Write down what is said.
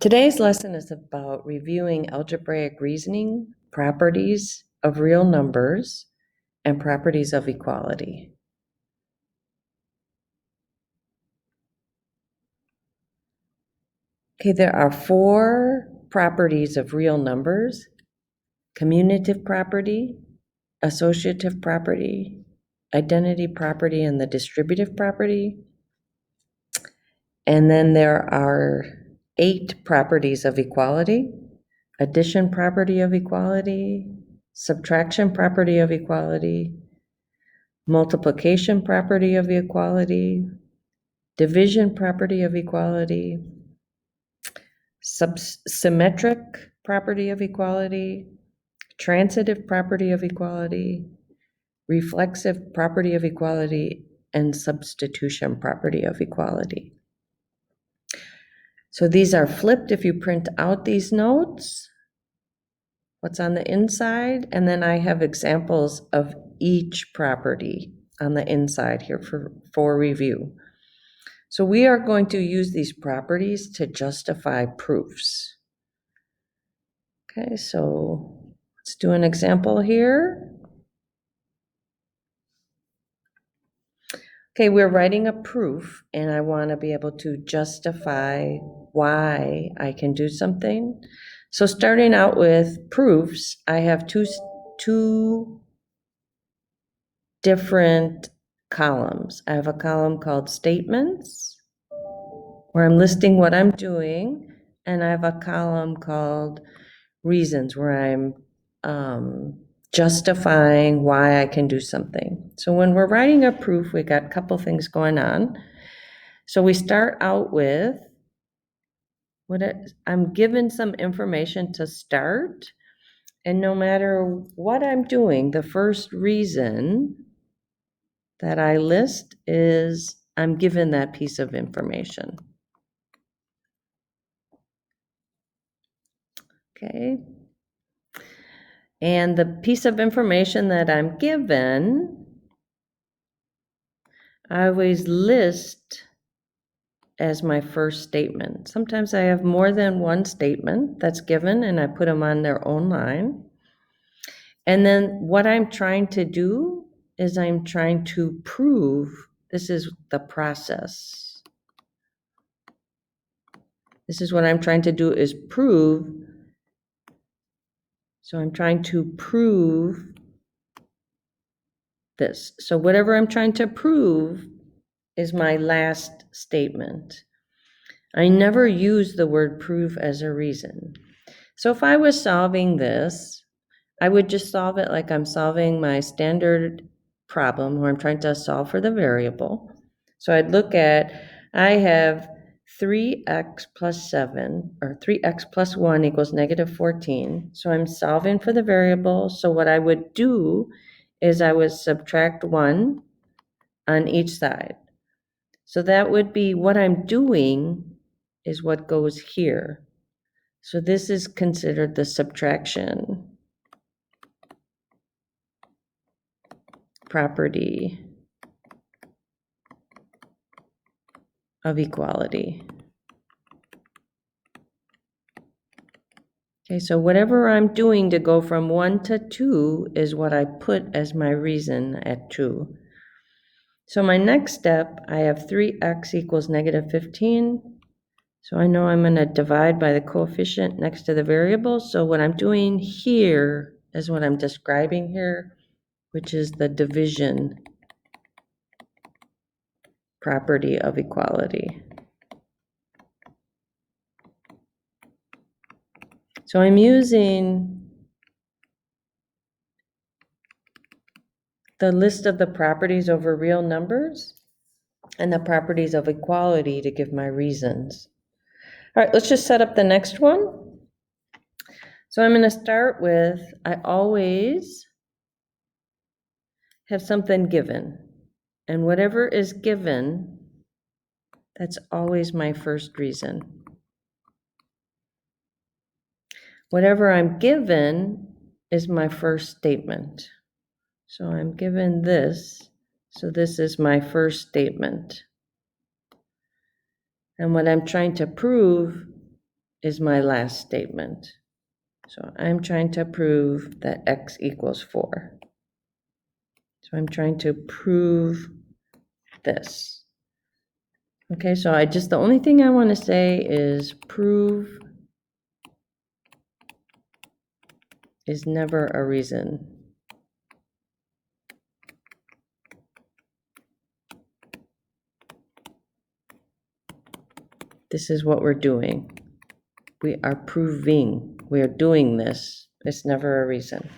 Today's lesson is about reviewing algebraic reasoning, properties of real numbers, and properties of equality. Okay, there are 4 properties of real numbers: commutative property, associative property, identity property, and the distributive property. And then there are 8 properties of equality: addition property of equality, subtraction property of equality, multiplication property of equality, division property of equality, symmetric property of equality, transitive property of equality, reflexive property of equality, and substitution property of equality. So these are flipped if you print out these notes, what's on the inside, and then I have examples of each property on the inside here for review. So we are going to use these properties to justify proofs. Okay, so let's do an example here. Okay, we're writing a proof, and I want to be able to justify why I can do something. So starting out with proofs, I have two different columns. I have a column called statements, where I'm listing what I'm doing, and I have a column called reasons, where I'm justifying why I can do something. So when we're writing a proof, we got a couple things going on. So we start out with I'm given some information to start, and no matter what I'm doing, the first reason that I list is I'm given that piece of information. Okay. And the piece of information that I'm given, I always list as my first statement. Sometimes I have more than one statement that's given, and I put them on their own line. And then what I'm trying to do is I'm trying to prove, this is the process. This is what I'm trying to do, is prove. So I'm trying to prove this. So whatever I'm trying to prove is my last statement. I never use the word prove as a reason. So if I was solving this, I would just solve it like I'm solving my standard problem where I'm trying to solve for the variable. So I'd look at, I have 3x plus 7, or 3x plus 1 equals negative 14. So I'm solving for the variable. So what I would do is I would subtract 1 on each side. So that would be what I'm doing is what goes here. So this is considered the subtraction property of equality. Okay, so whatever I'm doing to go from 1 to 2 is what I put as my reason at 2. So my next step, I have 3x equals negative 15. So I know I'm going to divide by the coefficient next to the variable. So what I'm doing here is what I'm describing here, which is the division property of equality. So I'm using the list of the properties over real numbers and the properties of equality to give my reasons. All right, let's just set up the next one. So I'm going to start with, I always have something given. And whatever is given, that's always my first reason. Whatever I'm given is my first statement. So I'm given this, so this is my first statement. And what I'm trying to prove is my last statement. So I'm trying to prove that x equals 4. So I'm trying to prove this. Okay, so the only thing I want to say is prove is never a reason. This is what we're doing. We are proving. We are doing this. It's never a reason.